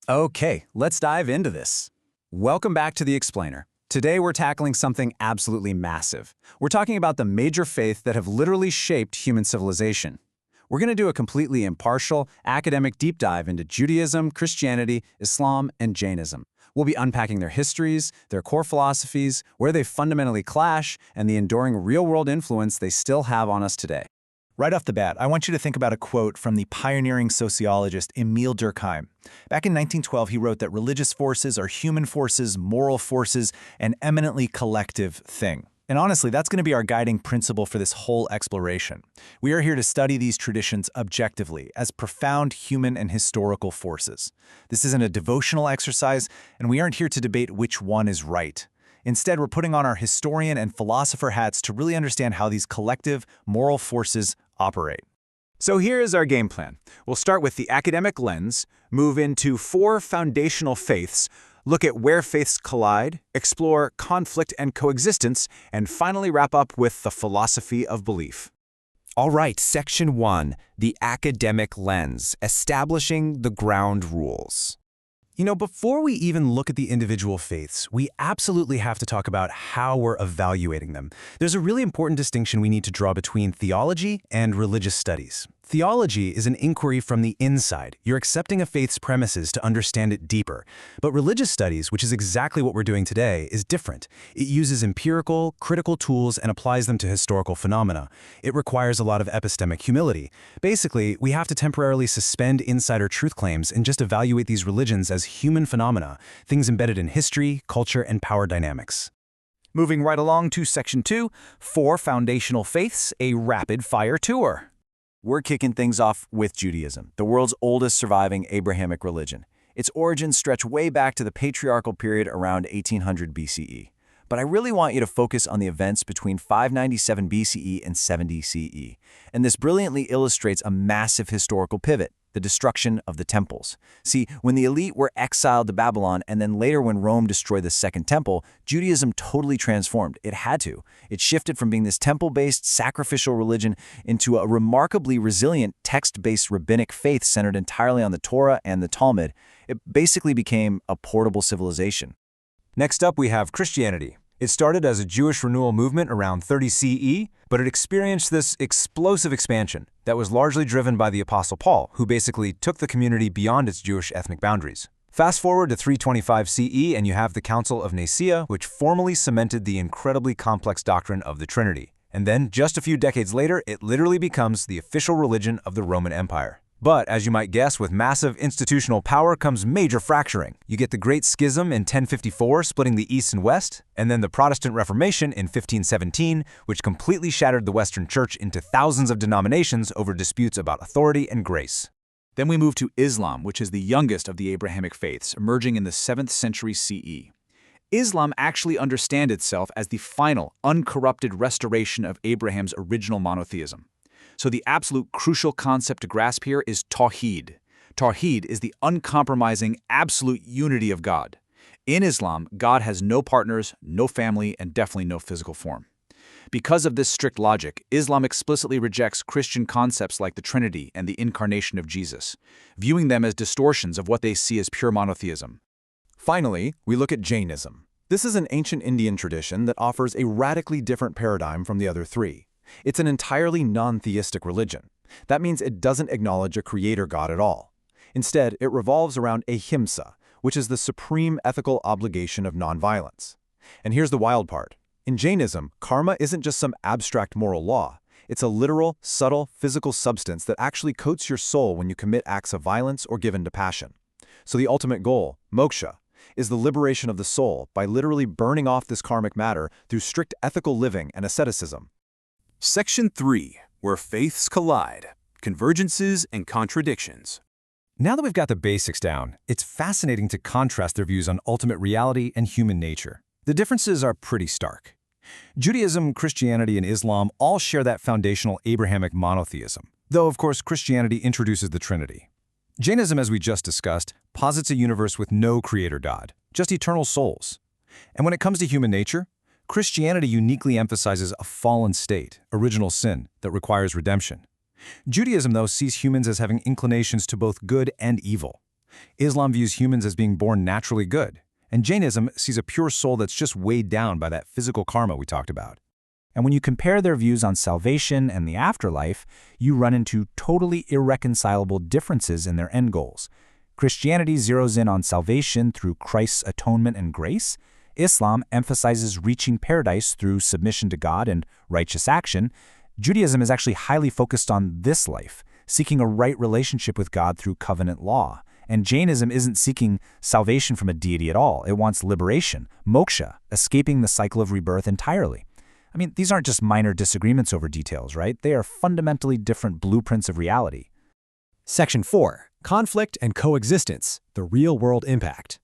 Okay, let's dive into this. Welcome back to The Explainer. Today we're tackling something absolutely massive. We're talking about the major faiths that have literally shaped human civilization. We're going to do a completely impartial, academic deep dive into Judaism, Christianity, Islam, and Jainism. We'll be unpacking their histories, their core philosophies, where they fundamentally clash, and the enduring real-world influence they still have on us today. Right off the bat, I want you to think about a quote from the pioneering sociologist Emile Durkheim. Back in 1912, he wrote that religious forces are human forces, moral forces, an eminently collective thing. And honestly, that's going to be our guiding principle for this whole exploration. We are here to study these traditions objectively, as profound human and historical forces. This isn't a devotional exercise, and we aren't here to debate which one is right. Instead, we're putting on our historian and philosopher hats to really understand how these collective, moral forces operate. So here is our game plan. We'll start with the academic lens, move into 4 foundational faiths, look at where faiths collide, explore conflict and coexistence, and finally wrap up with the philosophy of belief. All right, Section 1, the academic lens, establishing the ground rules. Before we even look at the individual faiths, we absolutely have to talk about how we're evaluating them. There's a really important distinction we need to draw between theology and religious studies. Theology is an inquiry from the inside. You're accepting a faith's premises to understand it deeper. But religious studies, which is exactly what we're doing today, is different. It uses empirical, critical tools and applies them to historical phenomena. It requires a lot of epistemic humility. Basically, we have to temporarily suspend insider truth claims and just evaluate these religions as human phenomena, things embedded in history, culture, and power dynamics. Moving right along to Section 2, 4 foundational faiths, a rapid-fire tour. We're kicking things off with Judaism, the world's oldest surviving Abrahamic religion. Its origins stretch way back to the patriarchal period around 1800 BCE. But I really want you to focus on the events between 597 BCE and 70 CE. And this brilliantly illustrates a massive historical pivot, the destruction of the temples. See, when the elite were exiled to Babylon and then later when Rome destroyed the Second Temple, Judaism totally transformed. It had to. It shifted from being this temple-based, sacrificial religion into a remarkably resilient, text-based rabbinic faith centered entirely on the Torah and the Talmud. It basically became a portable civilization. Next up, we have Christianity. It started as a Jewish renewal movement around 30 CE, but it experienced this explosive expansion that was largely driven by the Apostle Paul, who basically took the community beyond its Jewish ethnic boundaries. Fast forward to 325 CE and you have the Council of Nicaea, which formally cemented the incredibly complex doctrine of the Trinity. And then, just a few decades later, it literally becomes the official religion of the Roman Empire. But, as you might guess, with massive institutional power comes major fracturing. You get the Great Schism in 1054 splitting the East and West, and then the Protestant Reformation in 1517, which completely shattered the Western Church into thousands of denominations over disputes about authority and grace. Then we move to Islam, which is the youngest of the Abrahamic faiths, emerging in the 7th century CE. Islam actually understands itself as the final, uncorrupted restoration of Abraham's original monotheism. So the absolute crucial concept to grasp here is Tawheed. Tawheed is the uncompromising, absolute unity of God. In Islam, God has no partners, no family, and definitely no physical form. Because of this strict logic, Islam explicitly rejects Christian concepts like the Trinity and the incarnation of Jesus, viewing them as distortions of what they see as pure monotheism. Finally, we look at Jainism. This is an ancient Indian tradition that offers a radically different paradigm from the other 3. It's an entirely non-theistic religion. That means it doesn't acknowledge a creator god at all. Instead, it revolves around ahimsa, which is the supreme ethical obligation of nonviolence. And here's the wild part. In Jainism, karma isn't just some abstract moral law. It's a literal, subtle, physical substance that actually coats your soul when you commit acts of violence or give in to passion. So the ultimate goal, moksha, is the liberation of the soul by literally burning off this karmic matter through strict ethical living and asceticism. Section 3, where faiths collide, convergences and contradictions. Now that we've got the basics down, it's fascinating to contrast their views on ultimate reality and human nature. The differences are pretty stark. Judaism, Christianity, and Islam all share that foundational Abrahamic monotheism, though of course Christianity introduces the Trinity. Jainism, as we just discussed, posits a universe with no creator god, just eternal souls. And when it comes to human nature, Christianity uniquely emphasizes a fallen state, original sin, that requires redemption. Judaism, though, sees humans as having inclinations to both good and evil. Islam views humans as being born naturally good, and Jainism sees a pure soul that's just weighed down by that physical karma we talked about. And when you compare their views on salvation and the afterlife, you run into totally irreconcilable differences in their end goals. Christianity zeroes in on salvation through Christ's atonement and grace. Islam emphasizes reaching paradise through submission to God and righteous action. Judaism is actually highly focused on this life, seeking a right relationship with God through covenant law. And Jainism isn't seeking salvation from a deity at all. It wants liberation, moksha, escaping the cycle of rebirth entirely. I mean, these aren't just minor disagreements over details, right? They are fundamentally different blueprints of reality. Section 4. Conflict and coexistence, the real-world impact.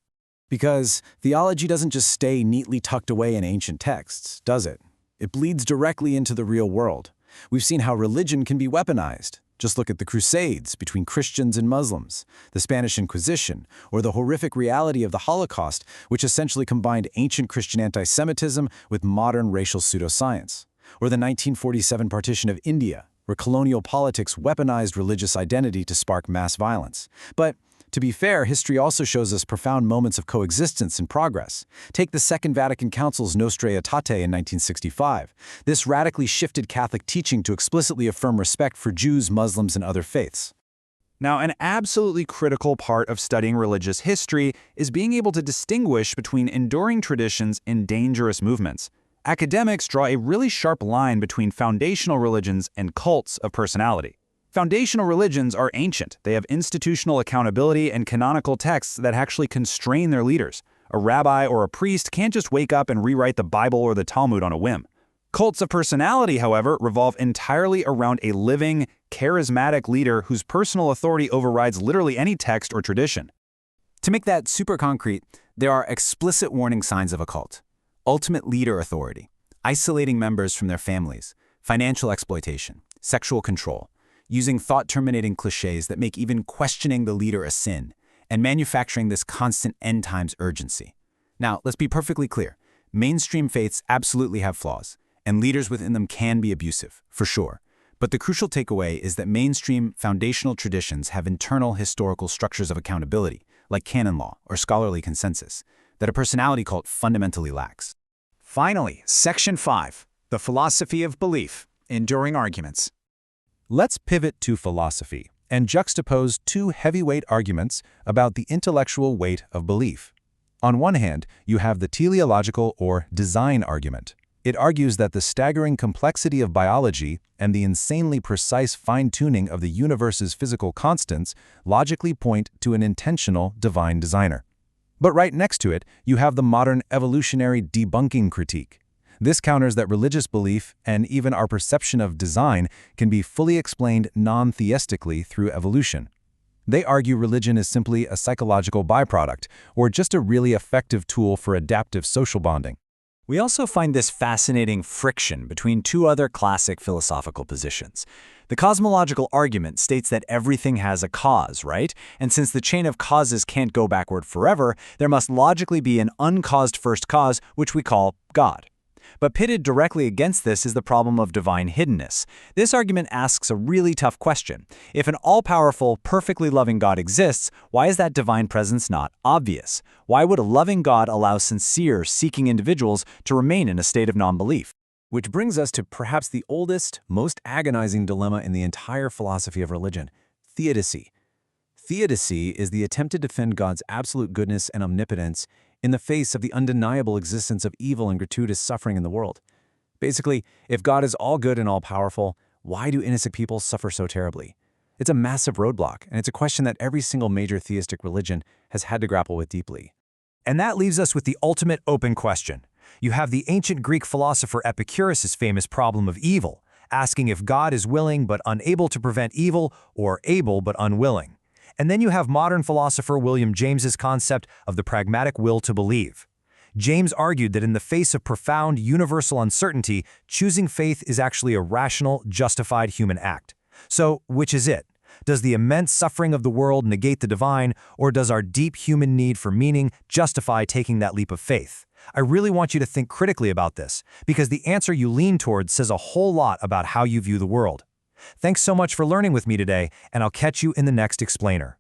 Because theology doesn't just stay neatly tucked away in ancient texts, does it? It bleeds directly into the real world. We've seen how religion can be weaponized. Just look at the Crusades between Christians and Muslims, the Spanish Inquisition, or the horrific reality of the Holocaust, which essentially combined ancient Christian anti-Semitism with modern racial pseudoscience, or the 1947 partition of India, where colonial politics weaponized religious identity to spark mass violence. But to be fair, history also shows us profound moments of coexistence and progress. Take the Second Vatican Council's Nostra Aetate in 1965. This radically shifted Catholic teaching to explicitly affirm respect for Jews, Muslims, and other faiths. Now, an absolutely critical part of studying religious history is being able to distinguish between enduring traditions and dangerous movements. Academics draw a really sharp line between foundational religions and cults of personality. Foundational religions are ancient. They have institutional accountability and canonical texts that actually constrain their leaders. A rabbi or a priest can't just wake up and rewrite the Bible or the Talmud on a whim. Cults of personality, however, revolve entirely around a living, charismatic leader whose personal authority overrides literally any text or tradition. To make that super concrete, there are explicit warning signs of a cult: ultimate leader authority, isolating members from their families, financial exploitation, sexual control, using thought-terminating cliches that make even questioning the leader a sin, and manufacturing this constant end-times urgency. Now, let's be perfectly clear. Mainstream faiths absolutely have flaws, and leaders within them can be abusive, for sure. But the crucial takeaway is that mainstream foundational traditions have internal historical structures of accountability, like canon law or scholarly consensus, that a personality cult fundamentally lacks. Finally, Section 5, the philosophy of belief, enduring arguments. Let's pivot to philosophy and juxtapose two heavyweight arguments about the intellectual weight of belief. On one hand, you have the teleological or design argument. It argues that the staggering complexity of biology and the insanely precise fine-tuning of the universe's physical constants logically point to an intentional divine designer. But right next to it, you have the modern evolutionary debunking critique. This counters that religious belief and even our perception of design can be fully explained non-theistically through evolution. They argue religion is simply a psychological byproduct, or just a really effective tool for adaptive social bonding. We also find this fascinating friction between two other classic philosophical positions. The cosmological argument states that everything has a cause, right? And since the chain of causes can't go backward forever, there must logically be an uncaused first cause, which we call God. But pitted directly against this is the problem of divine hiddenness. This argument asks a really tough question. If an all-powerful, perfectly loving God exists, why is that divine presence not obvious? Why would a loving God allow sincere, seeking individuals to remain in a state of non-belief? Which brings us to perhaps the oldest, most agonizing dilemma in the entire philosophy of religion: theodicy. Theodicy is the attempt to defend God's absolute goodness and omnipotence in the face of the undeniable existence of evil and gratuitous suffering in the world. Basically, if God is all good and all-powerful, why do innocent people suffer so terribly? It's a massive roadblock, and it's a question that every single major theistic religion has had to grapple with deeply. And that leaves us with the ultimate open question. You have the ancient Greek philosopher Epicurus' famous problem of evil, asking if God is willing but unable to prevent evil, or able but unwilling. And then you have modern philosopher William James's concept of the pragmatic will to believe. James argued that in the face of profound universal uncertainty, choosing faith is actually a rational, justified human act. So, which is it? Does the immense suffering of the world negate the divine, or does our deep human need for meaning justify taking that leap of faith? I really want you to think critically about this, because the answer you lean towards says a whole lot about how you view the world. Thanks so much for learning with me today, and I'll catch you in the next explainer.